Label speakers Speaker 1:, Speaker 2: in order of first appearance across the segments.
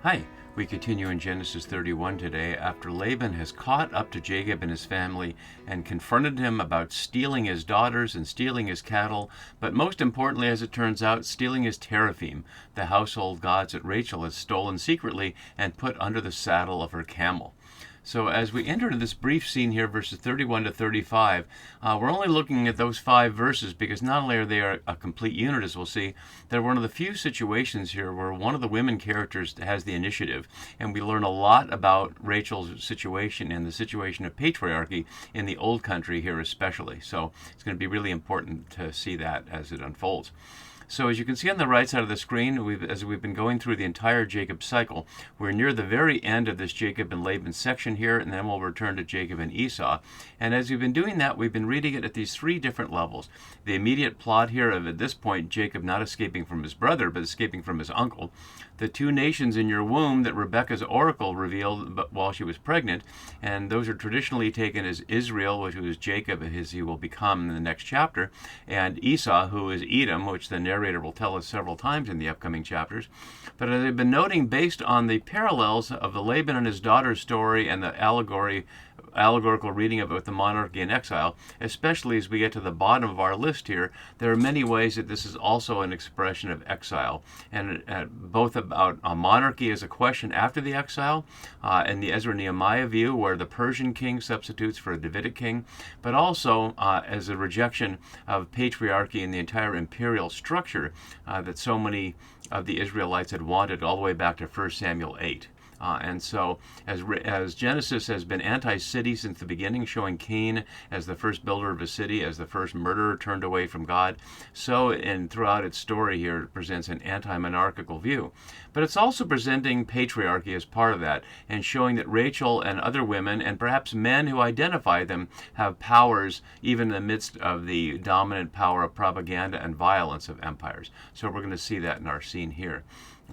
Speaker 1: Hi, we continue in Genesis 31 today after Laban has caught up to Jacob and his family and confronted him about stealing his daughters and stealing his cattle, but most importantly, as it turns out, stealing his teraphim, the household gods that Rachel has stolen secretly and put under the saddle of her camel. So as we enter into this brief scene here, verses 31 to 35, we're only looking at those 5 verses because not only are they a complete unit, as we'll see, they're one of the few situations here where one of the women characters has the initiative, and we learn a lot about Rachel's situation and the situation of patriarchy in the old country here especially. So it's going to be really important to see that as it unfolds. So as you can see on the right side of the screen, as we've been going through the entire Jacob cycle, we're near the very end of this Jacob and Laban section here, and then we'll return to Jacob and Esau. And as we've been doing that, we've been reading it at these 3 different levels. The immediate plot here of, at this point, Jacob not escaping from his brother, but escaping from his uncle. The 2 nations in your womb that Rebekah's oracle revealed while she was pregnant, and those are traditionally taken as Israel, which was Jacob, as he will become in the next chapter, and Esau, who is Edom, which the narrator will tell us several times in the upcoming chapters. But as I've been noting, based on the parallels of the Laban and his daughter's story and the allegorical reading of it with the monarchy in exile, especially as we get to the bottom of our list here, there are many ways that this is also an expression of exile, and both about a monarchy as a question after the exile, and the Ezra Nehemiah view where the Persian king substitutes for a Davidic king, but also as a rejection of patriarchy and the entire imperial structure that so many of the Israelites had wanted all the way back to 1 Samuel 8. And so, as Genesis has been anti-city since the beginning, showing Cain as the first builder of a city, as the first murderer turned away from God, so and throughout its story here, it presents an anti-monarchical view. But it's also presenting patriarchy as part of that, and showing that Rachel and other women, and perhaps men who identify them, have powers even in the midst of the dominant power of propaganda and violence of empires. So we're going to see that in our scene here.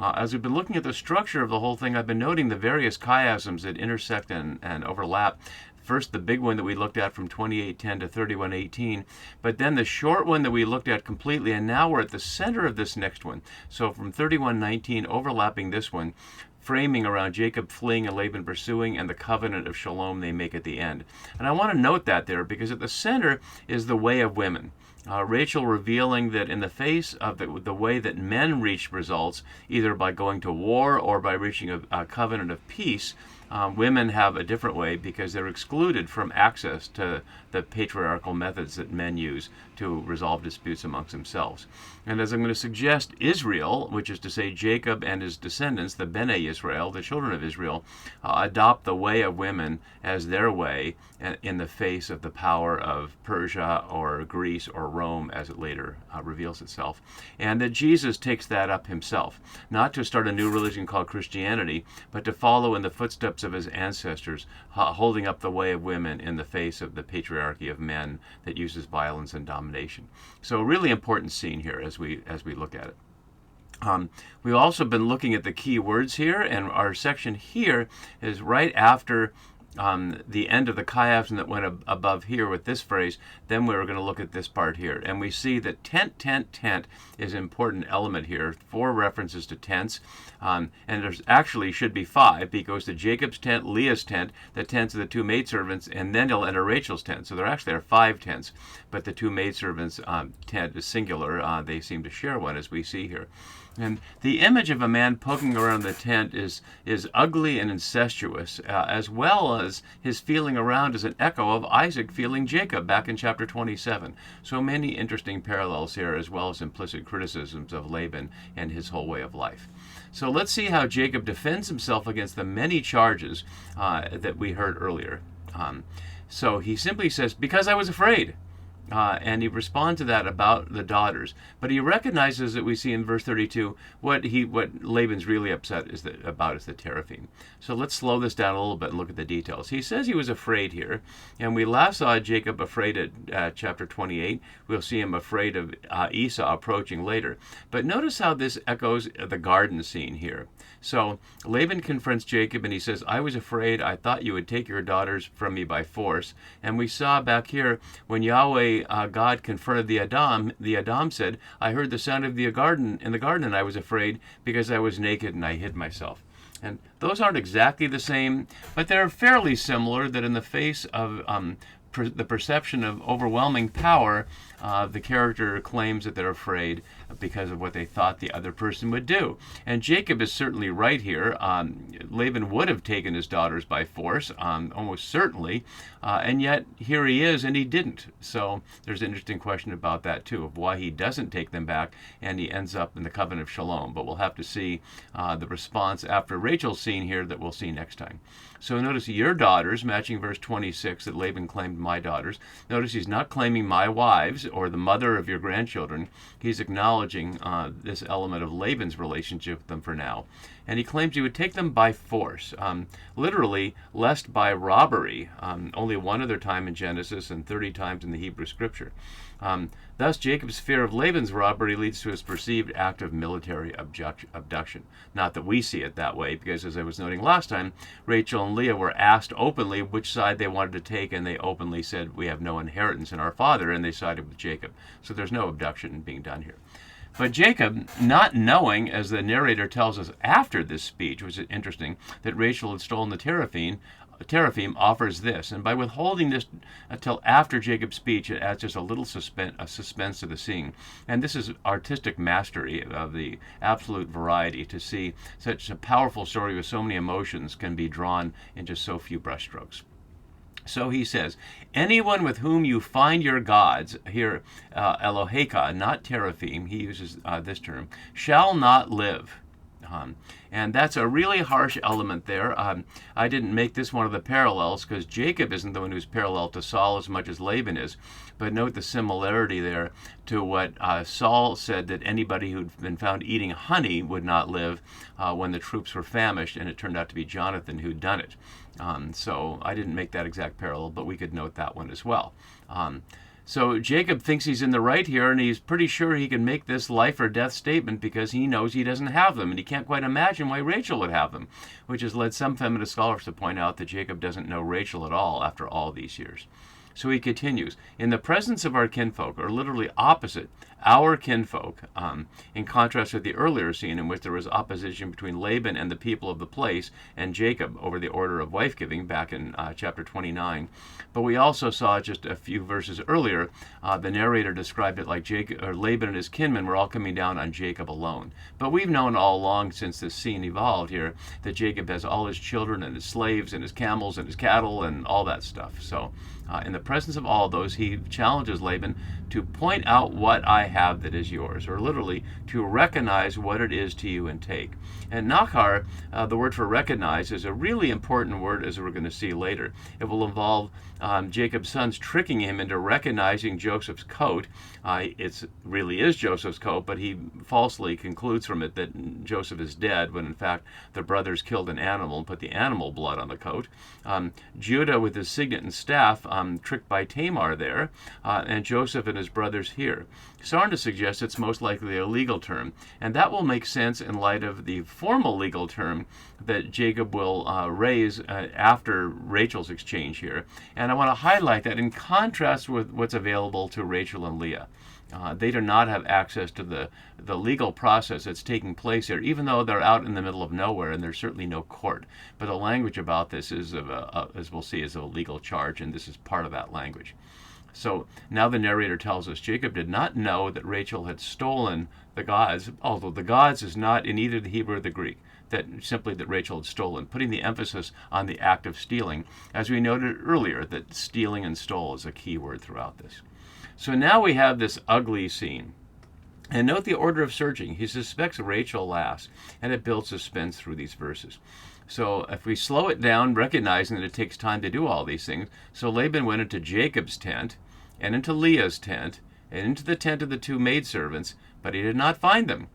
Speaker 1: As we've been looking at the structure of the whole thing, I've been noting the various chiasms that intersect and overlap. First, the big one that we looked at from 28:10 to 31:18, but then the short one that we looked at completely, and now we're at the center of this next one. So from 31:19, overlapping this one, framing around Jacob fleeing and Laban pursuing, and the covenant of shalom they make at the end. And I want to note that there, because at the center is the way of women. Rachel revealing that in the face of the way that men reach results, either by going to war or by reaching a covenant of peace, women have a different way because they're excluded from access to the patriarchal methods that men use to resolve disputes amongst themselves. And as I'm going to suggest, Israel, which is to say Jacob and his descendants, the Bene Israel, the children of Israel, adopt the way of women as their way in the face of the power of Persia or Greece or Rome, as it later reveals itself. And that Jesus takes that up himself, not to start a new religion called Christianity, but to follow in the footsteps of his ancestors, holding up the way of women in the face of the patriarchy of men that uses violence and domination. So a really important scene here as we look at it. We've also been looking at the key words here, and our section here is right after the end of the chiasm that went above here with this phrase. Then we're going to look at this part here, and we see that tent, tent, tent is an important element here. 4 references to tents, and there's actually should be 5, because to Jacob's tent, Leah's tent, the tents of the 2 maidservants, and then he'll enter Rachel's tent. So there actually are 5 tents, but the 2 maidservants' tent is singular. They seem to share one, as we see here. And the image of a man poking around the tent is ugly and incestuous, as well as his feeling around is an echo of Isaac feeling Jacob back in chapter 27. So many interesting parallels here, as well as implicit criticisms of Laban and his whole way of life. So let's see how Jacob defends himself against the many charges that we heard earlier. So he simply says, "Because I was afraid." And he responds to that about the daughters. But he recognizes that we see in verse 32 what Laban's really upset about is the teraphim. So let's slow this down a little bit and look at the details. He says he was afraid here, and we last saw Jacob afraid at chapter 28. We'll see him afraid of Esau approaching later. But notice how this echoes the garden scene here. So Laban confronts Jacob and he says, "I was afraid. I thought you would take your daughters from me by force." And we saw back here when Yahweh God confronted the Adam said, "I heard the sound of the garden and I was afraid because I was naked and I hid myself." And those aren't exactly the same, but they're fairly similar, that in the face of the perception of overwhelming power, the character claims that they're afraid because of what they thought the other person would do. And Jacob is certainly right here. Laban would have taken his daughters by force, almost certainly, and yet here he is and he didn't. So there's an interesting question about that too, of why he doesn't take them back and he ends up in the covenant of shalom. But we'll have to see the response after Rachel's scene here that we'll see next time. So notice your daughters, matching verse 26 that Laban claimed my daughters. Notice he's not claiming my wives or the mother of your grandchildren. He's acknowledging this element of Laban's relationship with them for now. And he claims he would take them by force, literally, lest by robbery, only one other time in Genesis and 30 times in the Hebrew Scripture. Thus, Jacob's fear of Laban's robbery leads to his perceived act of military abduction. Not that we see it that way, because as I was noting last time, Rachel and Leah were asked openly which side they wanted to take, and they openly said, we have no inheritance in our father, and they sided with Jacob. So there's no abduction being done here. But Jacob, not knowing, as the narrator tells us after this speech, which is interesting, that Rachel had stolen the teraphim, offers this. And by withholding this until after Jacob's speech, it adds just a little suspense to the scene. And this is artistic mastery of the absolute variety, to see such a powerful story with so many emotions can be drawn in just so few brushstrokes. So he says, anyone with whom you find your gods, here Eloheka, not teraphim, he uses this term, shall not live. And that's a really harsh element there. I didn't make this one of the parallels because Jacob isn't the one who's parallel to Saul as much as Laban is. But note the similarity there to what Saul said, that anybody who'd been found eating honey would not live when the troops were famished, and it turned out to be Jonathan who'd done it. So I didn't make that exact parallel, but we could note that one as well. So Jacob thinks he's in the right here, and he's pretty sure he can make this life or death statement because he knows he doesn't have them, and he can't quite imagine why Rachel would have them, which has led some feminist scholars to point out that Jacob doesn't know Rachel at all after all these years. So he continues, in the presence of our kinfolk, or literally opposite, our kinfolk, in contrast with the earlier scene in which there was opposition between Laban and the people of the place and Jacob over the order of wife-giving back in chapter 29. But we also saw just a few verses earlier, the narrator described it like Laban and his kinmen were all coming down on Jacob alone. But we've known all along since this scene evolved here that Jacob has all his children and his slaves and his camels and his cattle and all that stuff. So in the presence of all those, he challenges Laban to point out what I have that is yours, or literally to recognize what it is to you and take. And nachar, the word for recognize, is a really important word, as we're going to see later. It will involve Jacob's sons tricking him into recognizing Joseph's coat. It really is Joseph's coat, but he falsely concludes from it that Joseph is dead, when in fact the brothers killed an animal and put the animal blood on the coat. Judah with his signet and staff, tricked by Tamar there, and Joseph and his brothers here. Sarna suggests it's most likely a legal term, and that will make sense in light of the formal legal term that Jacob will raise after Rachel's exchange here. And I want to highlight that in contrast with what's available to Rachel and Leah. They do not have access to the legal process that's taking place here, even though they're out in the middle of nowhere and there's certainly no court. But the language about this is, as we'll see, is a legal charge, and this is part of that language. So now the narrator tells us Jacob did not know that Rachel had stolen the gods, although the gods is not in either the Hebrew or the Greek, simply that Rachel had stolen, putting the emphasis on the act of stealing, as we noted earlier that stealing and stole is a key word throughout this. So now we have this ugly scene. And note the order of searching. He suspects Rachel last, and it builds suspense through these verses. So if we slow it down, recognizing that it takes time to do all these things, so Laban went into Jacob's tent, and into Leah's tent, and into the tent of the two maidservants, but he did not find them.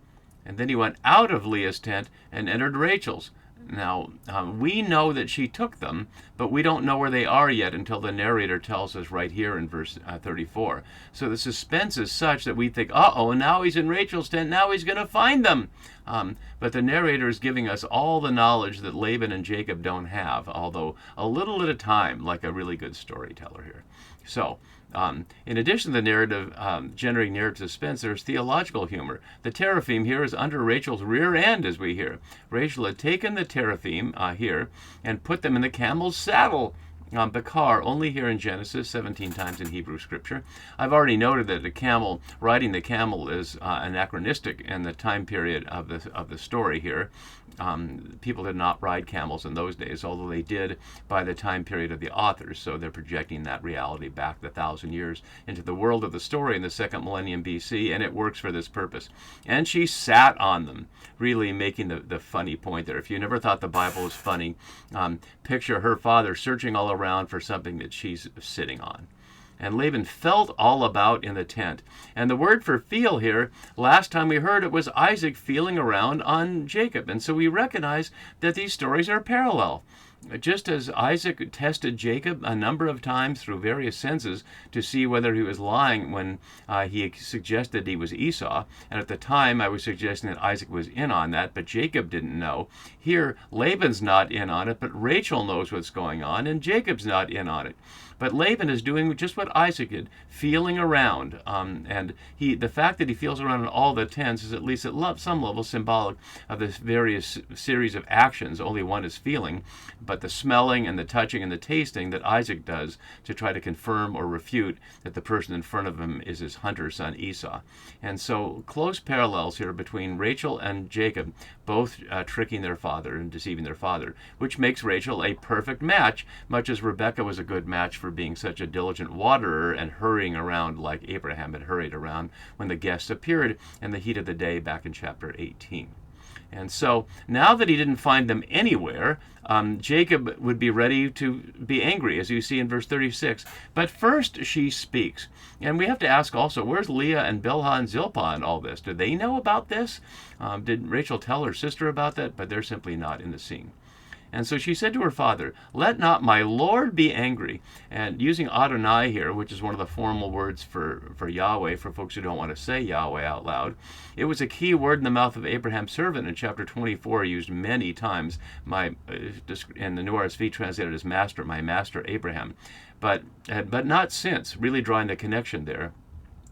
Speaker 1: And then he went out of Leah's tent and entered Rachel's. Now, we know that she took them, but we don't know where they are yet until the narrator tells us right here in verse 34. So the suspense is such that we think, uh-oh, now he's in Rachel's tent, now he's going to find them. But the narrator is giving us all the knowledge that Laban and Jacob don't have, although a little at a time, like a really good storyteller here. So In addition to the narrative, generating narrative suspense, there's theological humor. The teraphim here is under Rachel's rear end, as we hear. Rachel had taken the teraphim here and put them in the camel's saddle. Bakar, only here in Genesis, 17 times in Hebrew scripture. I've already noted that riding the camel is anachronistic in the time period of the story here. People did not ride camels in those days, although they did by the time period of the authors. So they're projecting that reality back 1,000 years into the world of the story in the 2nd millennium BC, and it works for this purpose. And she sat on them, really making the funny point there. If you never thought the Bible was funny, picture her father searching all around for something that she's sitting on. And Laban felt all about in the tent. And the word for feel here, last time we heard it was Isaac feeling around on Jacob. And so we recognize that these stories are parallel. Just as Isaac tested Jacob a number of times through various senses to see whether he was lying when he suggested he was Esau, and at the time I was suggesting that Isaac was in on that, but Jacob didn't know. Here, Laban's not in on it, but Rachel knows what's going on, and Jacob's not in on it. But Laban is doing just what Isaac did, feeling around. And the fact that he feels around in all the tents is at least at some level symbolic of this various series of actions. Only one is feeling, but the smelling and the touching and the tasting that Isaac does to try to confirm or refute that the person in front of him is his hunter son Esau. And so close parallels here between Rachel and Jacob, both tricking their father and deceiving their father, which makes Rachel a perfect match, much as Rebekah was a good match for being such a diligent waterer and hurrying around like Abraham had hurried around when the guests appeared in the heat of the day back in chapter 18. And so now that he didn't find them anywhere, Jacob would be ready to be angry, as you see in verse 36. But first she speaks. And we have to ask also, where's Leah and Bilhah and Zilpah in all this? Did they know about this? Did Rachel tell her sister about that? But they're simply not in the scene. And so she said to her father, "Let not my Lord be angry." And using Adonai here, which is one of the formal words for Yahweh, for folks who don't want to say Yahweh out loud, it was a key word in the mouth of Abraham's servant in chapter 24, used many times in the New RSV translated as master, my master Abraham. But not since, really drawing the connection there.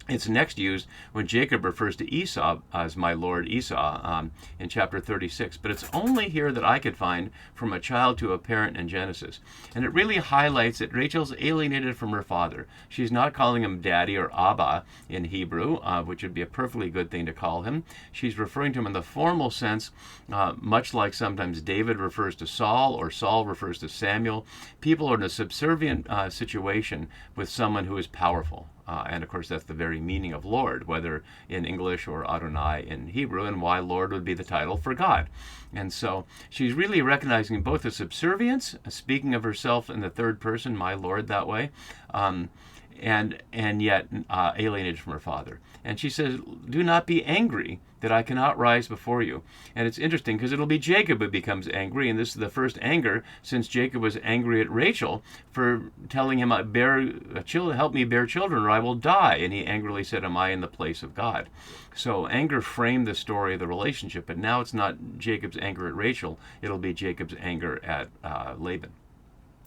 Speaker 1: It's next used when Jacob refers to Esau as my lord Esau in chapter 36. But it's only here that I could find from a child to a parent in Genesis. And it really highlights that Rachel's alienated from her father. She's not calling him daddy or Abba in Hebrew, which would be a perfectly good thing to call him. She's referring to him in the formal sense, much like sometimes David refers to Saul or Saul refers to Samuel. People are in a subservient situation with someone who is powerful. And of course, that's the very meaning of Lord, whether in English or Adonai in Hebrew, and why Lord would be the title for God. And so she's really recognizing both the subservience, speaking of herself in the third person, my Lord, that way, and yet alienated from her father. And she says, "Do not be angry that I cannot rise before you." And it's interesting because it'll be Jacob who becomes angry, and this is the first anger since Jacob was angry at Rachel for telling him, "Help me bear children or I will die." And he angrily said, "Am I in the place of God?" So anger framed the story of the relationship, but now it's not Jacob's anger at Rachel, it'll be Jacob's anger at Laban.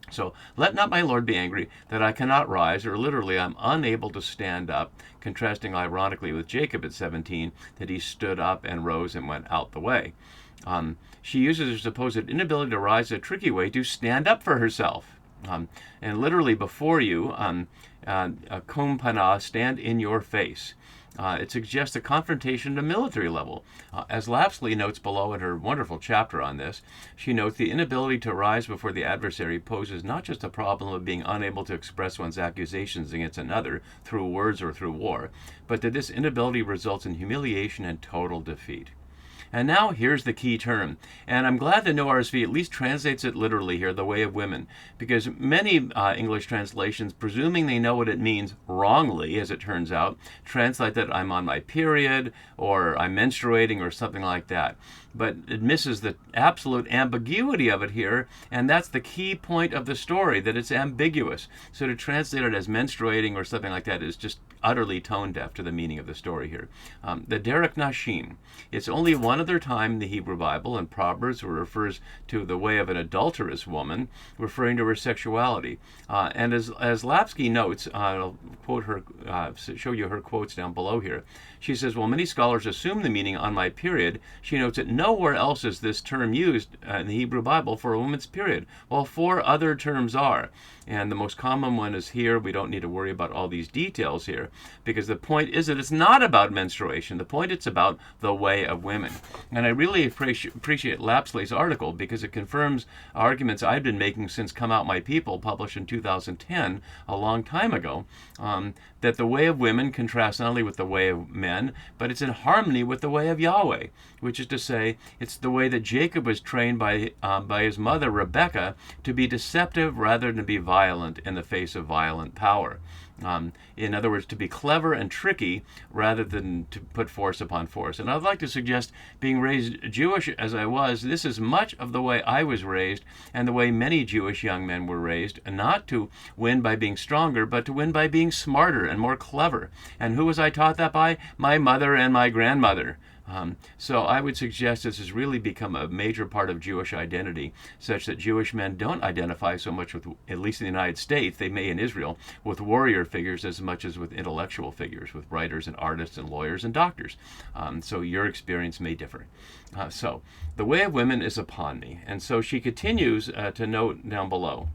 Speaker 1: So, "Let not my Lord be angry that I cannot rise," or literally, I'm unable to stand up, contrasting ironically with Jacob at 17, that he stood up and rose and went out the way. She uses her supposed inability to rise a tricky way to stand up for herself. And literally, before you, kum panah, stand in your face. It suggests a confrontation at a military level. As Lapsley notes below in her wonderful chapter on this, she notes the inability to rise before the adversary poses not just a problem of being unable to express one's accusations against another through words or through war, but that this inability results in humiliation and total defeat. And now here's the key term, and I'm glad the New RSV at least translates it literally here, the way of women, because many English translations, presuming they know what it means wrongly, as it turns out, translate that I'm on my period, or I'm menstruating, or something like that. But it misses the absolute ambiguity of it here, and that's the key point of the story, that it's ambiguous. So to translate it as menstruating or something like that is just utterly tone deaf to the meaning of the story here. The Derek Nashim, it's only one one other time in the Hebrew Bible, in Proverbs, where it refers to the way of an adulterous woman, referring to her sexuality. And as Lapsky notes, I'll quote her, show you her quotes down below here. She says, while many scholars assume the meaning on my period, she notes that nowhere else is this term used in the Hebrew Bible for a woman's period, while 4 other terms are. And the most common one is here. We don't need to worry about all these details here, because the point is that it's not about menstruation. The point it's about the way of women. And I really appreciate Lapsley's article, because it confirms arguments I've been making since Come Out My People, published in 2010, a long time ago, that the way of women contrasts not only with the way of men, but it's in harmony with the way of Yahweh, which is to say, it's the way that Jacob was trained by his mother, Rebekah, to be deceptive rather than to be violent in the face of violent power. In other words, to be clever and tricky rather than to put force upon force. And I'd like to suggest, being raised Jewish as I was, this is much of the way I was raised and the way many Jewish young men were raised, not to win by being stronger, but to win by being smarter and more clever. And who was I taught that by? My mother and my grandmother. So I would suggest this has really become a major part of Jewish identity, such that Jewish men don't identify so much with, at least in the United States, they may in Israel, with warrior figures as much as with intellectual figures, with writers and artists and lawyers and doctors. So your experience may differ. So the way of women is upon me. And so she continues to note down below.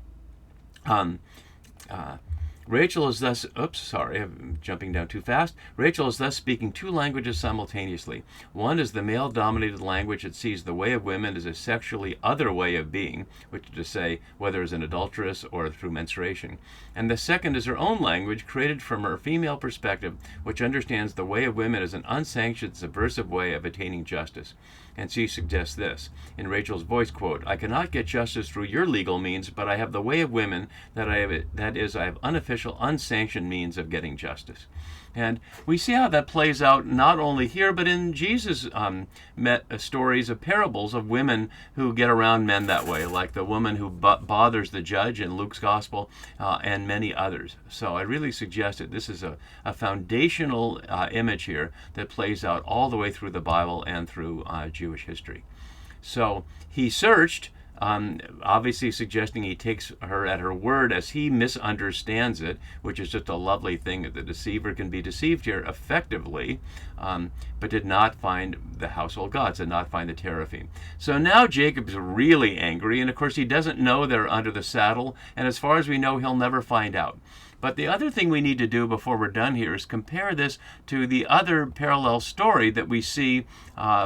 Speaker 1: Rachel is thus, I'm jumping down too fast. Rachel is thus speaking 2 languages simultaneously. One is the male-dominated language that sees the way of women as a sexually other way of being, which is to say, whether as an adulteress or through menstruation. And the second is her own language, created from her female perspective, which understands the way of women as an unsanctioned, subversive way of attaining justice. And she suggests this, in Rachel's voice, quote, I cannot get justice through your legal means, but I have the way of women, that is, I have unofficial, unsanctioned means of getting justice. And we see how that plays out not only here, but in Jesus' stories of parables of women who get around men that way, like the woman who bothers the judge in Luke's gospel, and many others. So I really suggest that this is a foundational image here that plays out all the way through the Bible and through Jewish history. So he searched, obviously suggesting he takes her at her word as he misunderstands it, which is just a lovely thing that the deceiver can be deceived here effectively, but did not find the household gods, did not find the teraphim. So now Jacob's really angry, and of course he doesn't know they're under the saddle, and as far as we know, he'll never find out. But the other thing we need to do before we're done here is compare this to the other parallel story that we see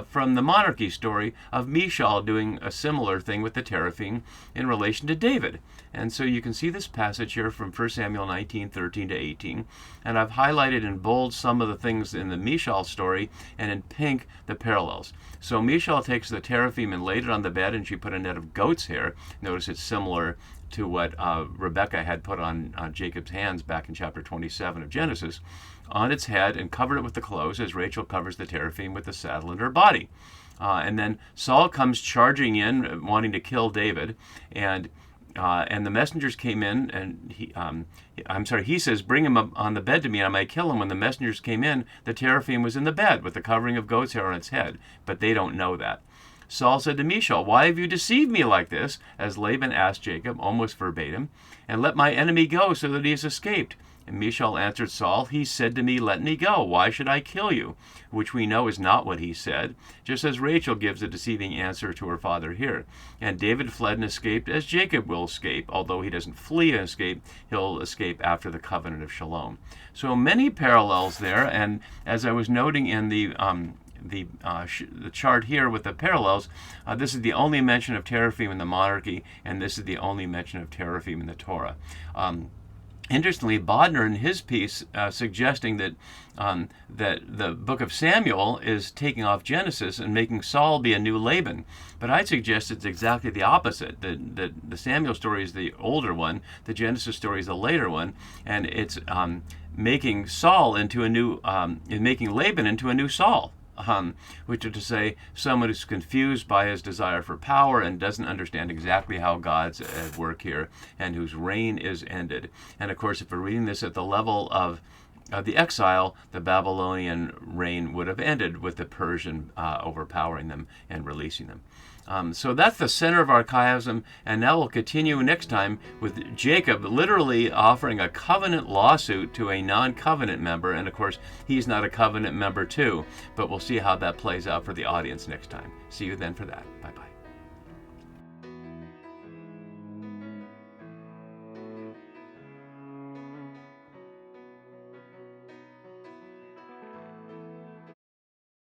Speaker 1: from the monarchy story of Michal doing a similar thing with the teraphim in relation to David. And so you can see this passage here from 1 Samuel 19:13 to 18. And I've highlighted in bold some of the things in the Michal story, and in pink the parallels. So Michal takes the teraphim and laid it on the bed, and she put a net of goat's hair. Notice it's similar to what Rebekah had put on Jacob's hands back in chapter 27 of Genesis, on its head, and covered it with the clothes, as Rachel covers the teraphim with the saddle and her body. And then Saul comes charging in, wanting to kill David, and the messengers came in, and he says, bring him up on the bed to me, and I might kill him. When the messengers came in, the teraphim was in the bed with the covering of goat's hair on its head, but they don't know that. Saul said to Michal, why have you deceived me like this? As Laban asked Jacob, almost verbatim, and let my enemy go so that he has escaped. And Michal answered Saul, he said to me, let me go. Why should I kill you? Which we know is not what he said, just as Rachel gives a deceiving answer to her father here. And David fled and escaped as Jacob will escape. Although he doesn't flee and escape, he'll escape after the covenant of Shalom. So many parallels there, and as I was noting in the chart here with the parallels, this is the only mention of teraphim in the monarchy, and this is the only mention of teraphim in the Torah. Interestingly, Bodner in his piece suggesting that the book of Samuel is taking off Genesis and making Saul be a new Laban. But I'd suggest it's exactly the opposite. The Samuel story is the older one, the Genesis story is the later one, and it's making Saul into a new, making Laban into a new Saul. Which is to say, someone who's confused by his desire for power and doesn't understand exactly how God's at work here, and whose reign is ended. And of course, if we're reading this at the level of the exile, the Babylonian reign would have ended with the Persian overpowering them and releasing them. So that's the center of our chiasm, and now we'll continue next time with Jacob literally offering a covenant lawsuit to a non-covenant member, and of course he's not a covenant member too, but we'll see how that plays out for the audience next time. See you then for that. Bye-bye.